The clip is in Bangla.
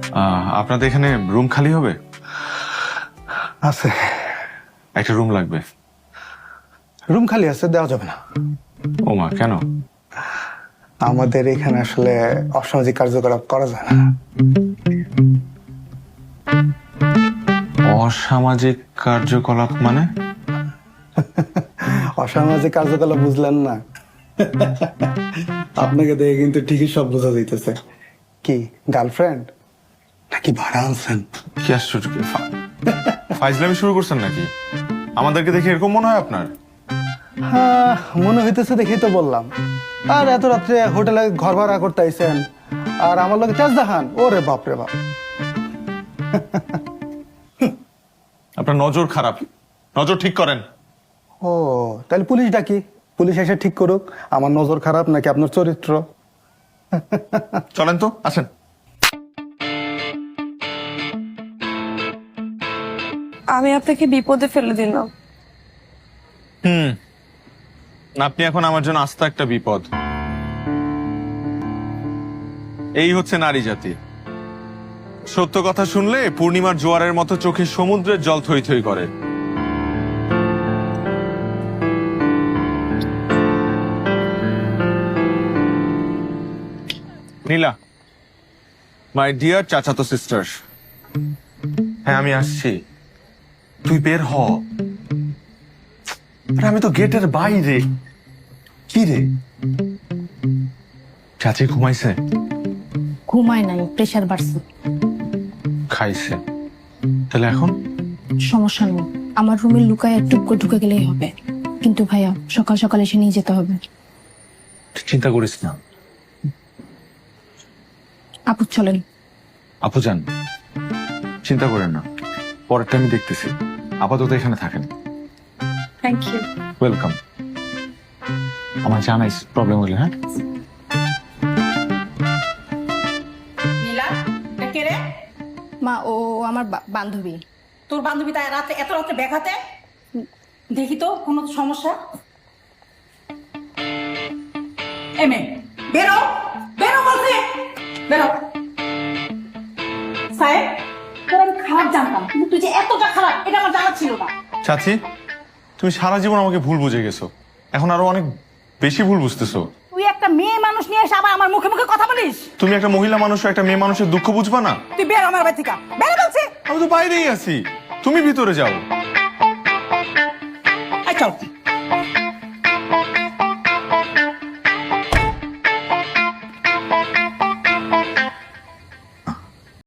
আপনাদের এখানে রুম খালি হবে? আছে, একটা রুম লাগবে। রুম খালি আছে, দেওয়া যাবে না। ও মা, কেন? আমাদের এখানে আসলে অসামাজিক কার্যকলাপ করা যায় না। অসামাজিক কার্যকলাপ মানে? অসামাজিক কার্যকলাপ বুঝলেন না? আপনাকে দেখে কিন্তু ঠিকই সব বোঝা যাইতেছে। কি গার্লফ্রেন্ড নাকি ভাড়া আনছেন? কি আশ্চর্য! ফাইজলামি শুরু করছেন নাকি? আমাদেরকে দেখে এরকম মনে হয় আপনার? হ্যাঁ, মনে হইতেছে দেখেই তো বললাম। আর এত রাত্রে হোটেলে ঘর ভাড়া করতে আইছেন, আর আমার লোক তেজ দেখান। ওরে বাপ রে বাপ! আপনার নজর খারাপ, নজর ঠিক করেন। ও, তাহলে পুলিশ ডাকি, পুলিশ এসে ঠিক করুক আমার নজর খারাপ নাকি আপনার চরিত্র। চলেন তো, আসেন। আমি আপনাকে বিপদে ফেলে দিলাম। আপনি এখন আমার জন্য আস্ত একটা বিপদ। এই হচ্ছে নারী জাতি। সত্য কথা শুনলে পূর্ণিমার জোয়ারের মতো চোখে সমুদ্রের জল থই থই করে। নীলা, মাই ডিয়ার চাচাতো সিস্টার, হ্যাঁ আমি আসছি। তুই বের হ। আরে আমি তো গেটের বাইরে। কি রে, চাচি ঘুমাইছে? ঘুমায় নাই, প্রেশার বাড়ছে। খাইছে? তাহলে এখন? সমস্যা নেই, আমার রুমে লুকায় টুক করে ঢুকে গেলেই হবে। কিন্তু ভাইয়া সকাল সকাল এসে নিয়ে যেতে হবে। চিন্তা করিস না। আপু চলেন। আপু যান, চিন্তা করেন না, পরেরটা আমি দেখতেছি। আপাতত এখানে থাকেন। Thank you. ওয়েলকাম। আমার জানাইস প্রবলেম হলে। হ্যাঁ, নীলা, এটা কে রে? মা, ও আমার বান্ধবী। তোর বান্ধবী তাই রাতে এত রাতে ব্যাঘাতে? দেখি তো কোনো সমস্যা। এমে বেরো, বেরো বলছে, বেরো। সাহেব, তোর আমি খারাপ জানতাম, কিন্তু তুই যে এতটা খারাপ এটা আমার জানা ছিল না। চাচি, তুমি সারা জীবন আমাকে ভুল বুঝে গেছো, এখন আরো অনেক বেশি ভুল বুঝতেছো। তুই একটা মেয়ে মানুষ নিয়ে এসে আবার আমার মুখে মুখে কথা বলিস? তুমি একটা মহিলা মানুষ, একটা মেয়ে মানুষের দুঃখ বুঝবা না? তুই বেরো আমার বাড়ি থেকে, বেরো বলছে। আমি তো বাইরেই আছি, তুমি ভিতরে যাও। আচ্ছা